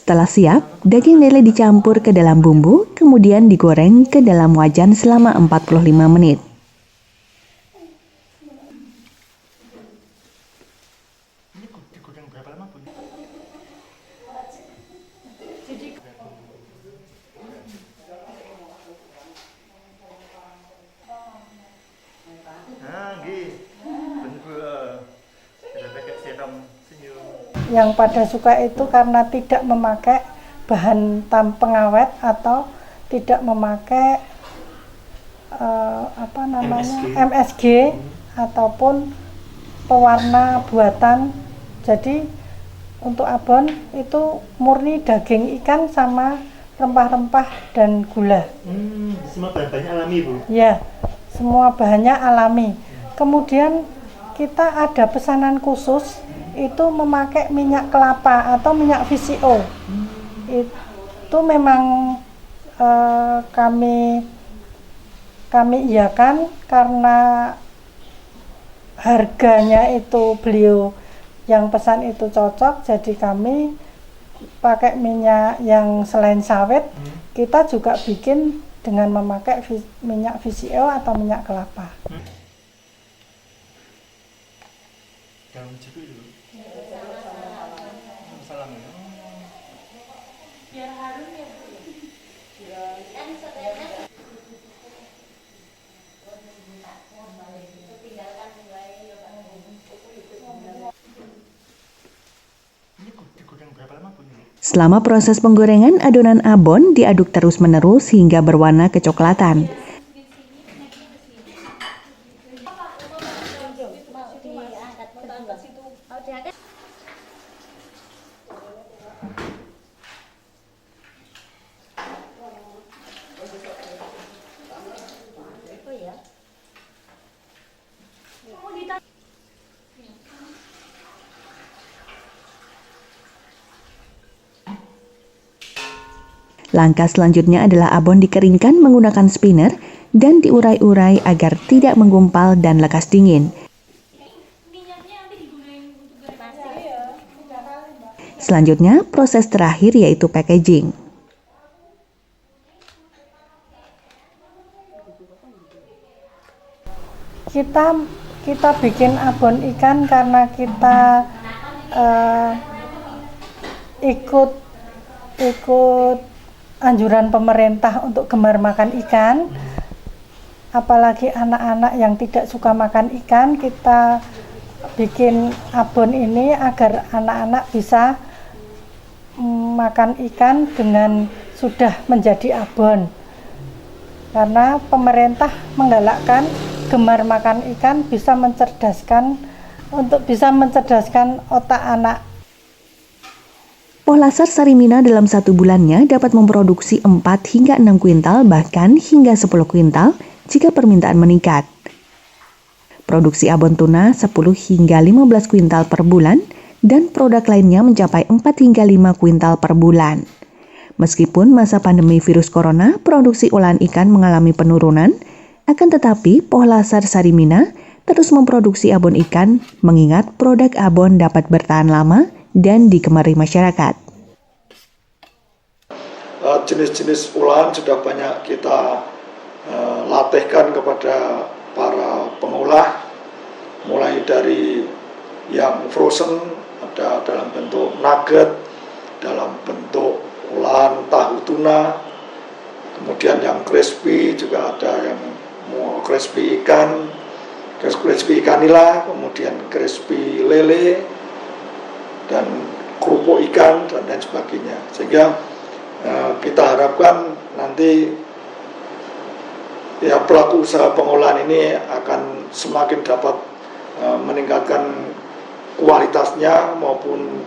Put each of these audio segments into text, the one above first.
Setelah siap, daging lele dicampur ke dalam bumbu, kemudian digoreng ke dalam wajan selama 45 menit. Yang pada suka itu karena tidak memakai bahan pengawet atau tidak memakai MSG ataupun pewarna buatan. Jadi untuk abon itu murni daging ikan sama rempah-rempah dan gula. Semua bahannya alami, Bu? Ya, semua bahannya alami. Kemudian kita ada pesanan khusus itu memakai minyak kelapa atau minyak VCO. Itu memang kami iakan karena harganya itu beliau yang pesan itu cocok, jadi kami pakai minyak yang selain sawit, kita juga bikin dengan memakai minyak VCO atau minyak kelapa. Salam ya. Biar harum ya, Bu. Kan setelahnya Selama proses penggorengan, adonan abon diaduk terus-menerus hingga berwarna kecoklatan. Langkah selanjutnya adalah abon dikeringkan menggunakan spinner dan diurai-urai agar tidak menggumpal dan lekas dingin. Selanjutnya, proses terakhir yaitu packaging. Kita bikin abon ikan karena kita ikut anjuran pemerintah untuk gemar makan ikan, apalagi anak-anak yang tidak suka makan ikan. Kita bikin abon ini agar anak-anak bisa makan ikan dengan sudah menjadi abon, karena pemerintah menggalakkan gemar makan ikan bisa mencerdaskan otak anak. Pohlasar Sarimina dalam 1 bulannya dapat memproduksi 4 hingga 6 kuintal bahkan hingga 10 kuintal jika permintaan meningkat. Produksi abon tuna 10 hingga 15 kuintal per bulan dan produk lainnya mencapai 4 hingga 5 kuintal per bulan. Meskipun masa pandemi virus corona, produksi olahan ikan mengalami penurunan, akan tetapi Pohlasar Sarimina terus memproduksi abon ikan mengingat produk abon dapat bertahan lama dan digemari masyarakat. Jenis-jenis olahan sudah banyak kita latihkan kepada para pengolah, mulai dari yang frozen, ada dalam bentuk nugget, dalam bentuk olahan tahu tuna, kemudian yang crispy juga ada yang mau crispy ikan, crispy ikan nila, kemudian crispy lele, dan kerupuk ikan dan lain sebagainya. Sehingga kita harapkan nanti ya pelaku usaha pengolahan ini akan semakin dapat meningkatkan kualitasnya maupun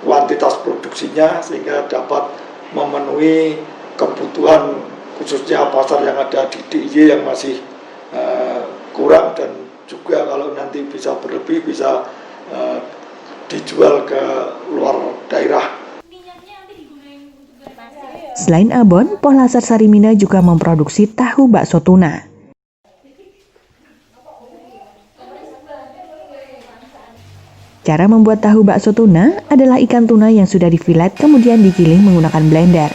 kuantitas produksinya, sehingga dapat memenuhi kebutuhan khususnya pasar yang ada di DIY yang masih kurang, dan juga kalau nanti bisa berlebih bisa dijual ke luar daerah. Selain abon, Pohlasar Sarimina juga memproduksi tahu bakso tuna. Cara membuat tahu bakso tuna adalah ikan tuna yang sudah difilet kemudian digiling menggunakan blender.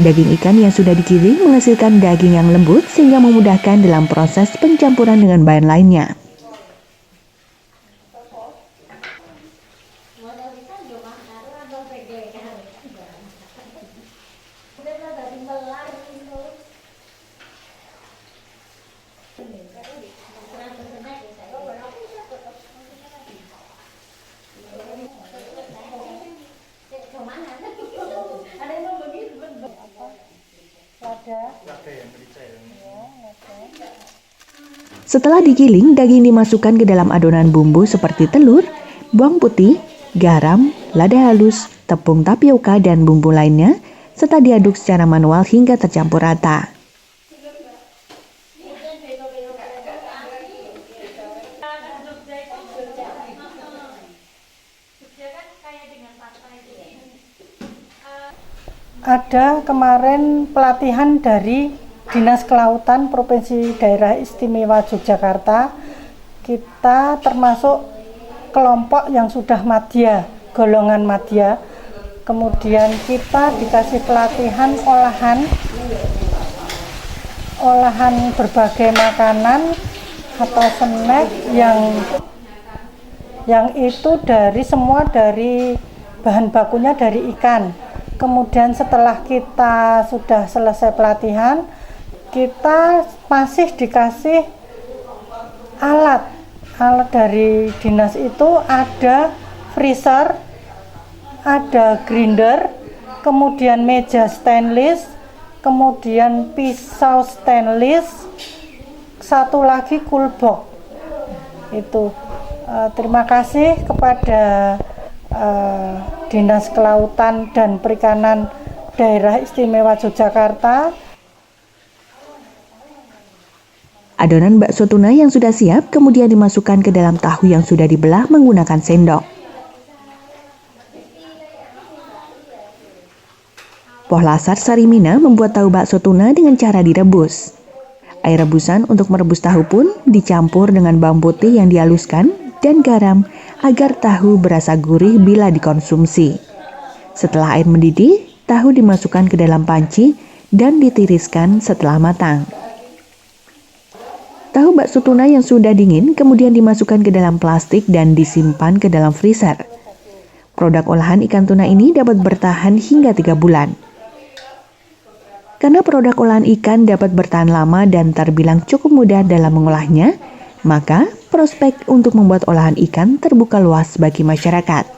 Daging ikan yang sudah digiling menghasilkan daging yang lembut sehingga memudahkan dalam proses pencampuran dengan bahan lainnya. Setelah digiling, daging dimasukkan ke dalam adonan bumbu seperti telur, bawang putih, garam, lada halus, tepung tapioka, dan bumbu lainnya, serta diaduk secara manual hingga tercampur rata. Ada kemarin pelatihan dari Dinas Kelautan Provinsi Daerah Istimewa Yogyakarta. Kita termasuk kelompok yang sudah madya, golongan madya. Kemudian kita dikasih pelatihan olahan berbagai makanan atau snack yang itu semua dari bahan bakunya dari ikan. Kemudian setelah kita sudah selesai pelatihan, kita masih dikasih alat dari dinas itu, ada freezer, ada grinder, kemudian meja stainless, kemudian pisau stainless, satu lagi coolbox. Itu terima kasih kepada Dinas Kelautan dan Perikanan Daerah Istimewa Yogyakarta. Adonan bakso tuna yang sudah siap kemudian dimasukkan ke dalam tahu yang sudah dibelah menggunakan sendok. Pohlasar Sarimina membuat tahu bakso tuna dengan cara direbus. Air rebusan untuk merebus tahu pun dicampur dengan bawang putih yang dihaluskan dan garam agar tahu berasa gurih bila dikonsumsi. Setelah air mendidih, tahu dimasukkan ke dalam panci dan ditiriskan setelah matang. Tahu bakso tuna yang sudah dingin kemudian dimasukkan ke dalam plastik dan disimpan ke dalam freezer. Produk olahan ikan tuna ini dapat bertahan hingga 3 bulan. Karena produk olahan ikan dapat bertahan lama dan terbilang cukup mudah dalam mengolahnya, maka prospek untuk membuat olahan ikan terbuka luas bagi masyarakat.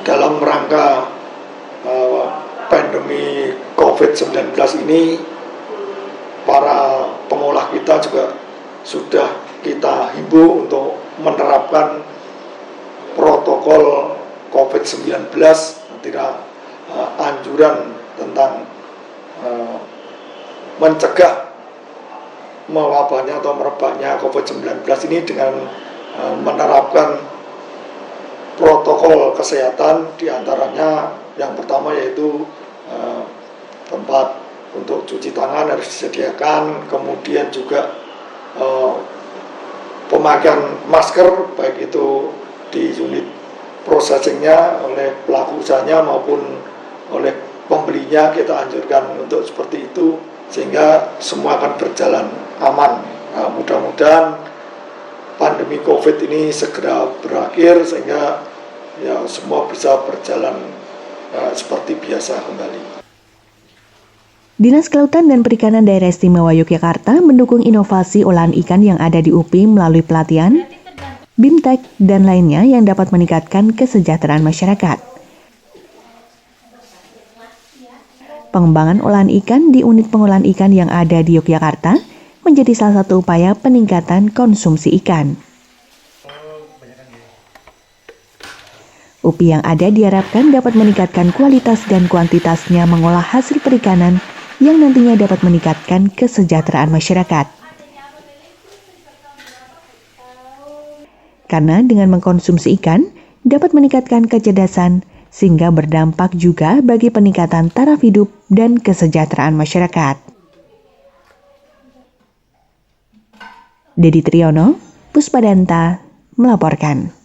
Dalam rangka pandemi COVID-19 ini, para pengolah kita juga sudah kita himbau untuk menerapkan protokol COVID-19, tidak anjuran tentang mencegah mewabahnya atau merebaknya COVID-19 ini dengan menerapkan protokol kesehatan, diantaranya yang pertama yaitu tempat untuk cuci tangan harus disediakan, kemudian juga pemakaian masker baik itu di unit processingnya oleh pelaku usahanya maupun oleh pembelinya, kita anjurkan untuk seperti itu sehingga semua akan berjalan aman. Nah, mudah-mudahan pandemi COVID ini segera berakhir sehingga ya semua bisa berjalan seperti biasa kembali. Dinas Kelautan dan Perikanan Daerah Istimewa Yogyakarta mendukung inovasi olahan ikan yang ada di UPI melalui pelatihan, BIMTEK, dan lainnya yang dapat meningkatkan kesejahteraan masyarakat. Pengembangan olahan ikan di unit pengolahan ikan yang ada di Yogyakarta menjadi salah satu upaya peningkatan konsumsi ikan. UPI yang ada diharapkan dapat meningkatkan kualitas dan kuantitasnya mengolah hasil perikanan yang nantinya dapat meningkatkan kesejahteraan masyarakat. Karena dengan mengkonsumsi ikan, dapat meningkatkan kecerdasan sehingga berdampak juga bagi peningkatan taraf hidup dan kesejahteraan masyarakat. Dedi Triyono, Puspadanta, melaporkan.